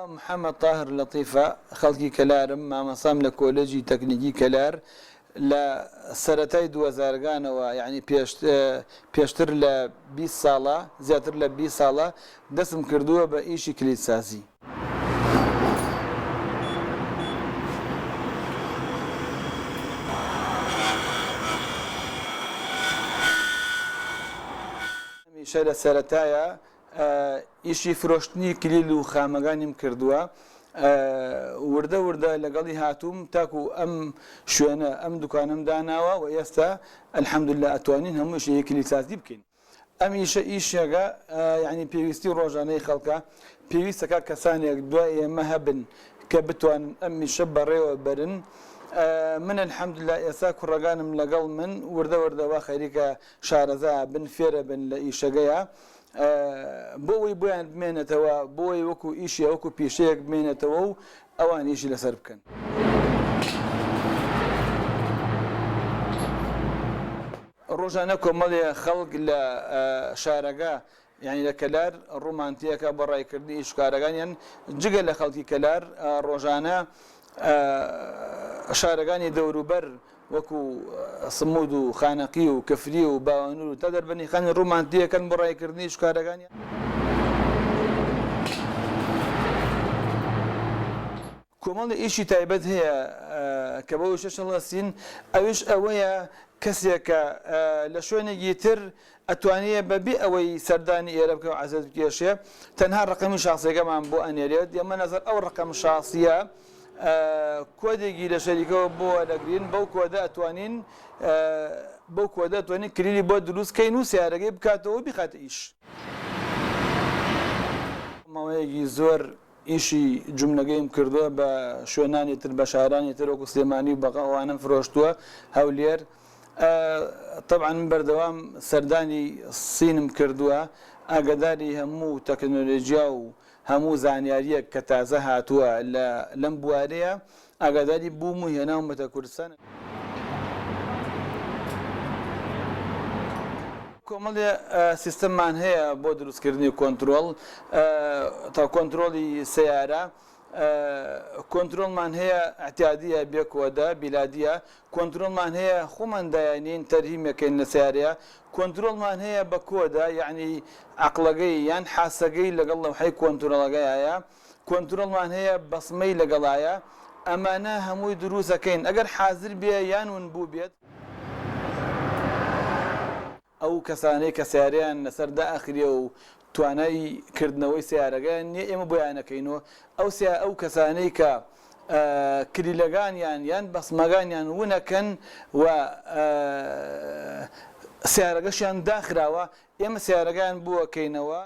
محمد طاهر لطيفة خەڵکی کەلارم مامەسام لە کۆلێجی تەکنیکی کەلار لە سەرەتای 2000گانەوە یعنی پێشتر لە 20 ساڵە زیاتر لە 20 ساڵە دەستم کردووە بە ئیشی کلیدسازی. هەمیشە لە سەرەتایە ئیشی فرۆشتنی کلیل و خامەکانیم کردووە. وردە وردە لەگەڵی هاتووم تاکو ئەم شوێنە ئەم دوکانم داناوە و ئێستا ئەلحەمدوللا ئەتوانین هەموو شتێکی کلیدسازی بکەین. ئەم ئیشێگە یعنی پێویستی ڕۆژانەی خەڵکە پێویستەکە کەسانێک دوای ئێمە هەبن کە بتوانن ئەم ئیشە بەڕێوە بەرن. من الحەمدوللا ئێستا کوڕەکانم لەگەڵ من وردە وردەوە خەریکە شارەزا بن فێرە بن لە ئیشەکەیە بۆ ئەوەی بۆیان بمێنێتەوە بۆی وەکو ئیشی وەکو پیشەیەک بمێنێتەوە و ئەوان ئیشی لەسەر بکەن. ڕۆژانە کۆمەڵێ خەڵک لە شارەکە یعنی لە کەلار ڕوومانتیەکە بە ڕایکردنی ئیشکارەکانیان جگە لە خەڵکی کەلار ڕۆژانە شارەکانی دەوروبەر وەکو سمود و خانەقی و کەفری و باوانور و تا دەربەنی خانی ڕوومانتیەکەن بە ڕایکردنی ئیشکارەکانیان. کۆمەڵی ئیشی تایبەت هەیە کە بەو شەشەڵەسین ئەوش ئەوەیە کەسێکە لە شوێنێکی تر ئەتوانێت بەبێ ئەوەی سەردانی ئێرە بکە و عەزەت بکێشێ تەنها ڕقەمی شاخسیەکەمان بۆ ئەنێرێت ئێمە نەزەر ئەو ڕقەم شاخسیە کۆدێکی لە شەریکەوە بۆ وەرەگرین بەو کۆدە ئەتوانین بەو کۆدە ئەتوانین کلیلی بۆ دروستکەین و سیارەکەی بکاتەوە بخاتە ئیش. ماوەیەکی زۆر ئیشی جومنەکەیم کردووە بە شوێنانی تر بە شارانی تر وەکو سلێمانی و بەقەوانم فرۆشتووە هەولێر. طبعا من بەردەوام سەردانی سینم کردووە ئاگاداری هەموو تەکنۆلۆژیا و هەموو زانیاریەک کە تازە هاتووە لەم بوارەیە ئاگاداری بووم و هێناومەتە کوردستان. کۆمەڵێ سیستەممان هەیە بۆ دروستکردنی کۆنتترۆل تا کۆنتترۆلی سیارە کۆنتترۆلمان هەیە ئەحتیادیە بێکۆدە بیلادیە کۆنتترۆلمان هەیە خۆماندایانین تەرهیمەکەین لە سیارەیە کۆنتترۆلمان هەیە بە کۆدا یعنی عەقڵەکەی یان حاسەکەی لەگەڵ لەوحەی کۆنتترۆلەکەیە کۆنتترۆلمان هەیە بەسمەی لەگەڵایە ئەمانە هەمووی دروستەکەین ئەگەر حازر بێ یان ون بوو بێت ئەو کەسانەی کە سیارەیان لەسەر دائەخرێ و توانای کردنەوەی سیارەکەیان نییە ئێمە بۆیانەکەینەوە ئەو کەسانەی کە کلیلەکانیان یان بەسمەکانیان ونەکەن و سیارەکەشیان داخراوە ئێمە سیارەکان بووەکەینەوە.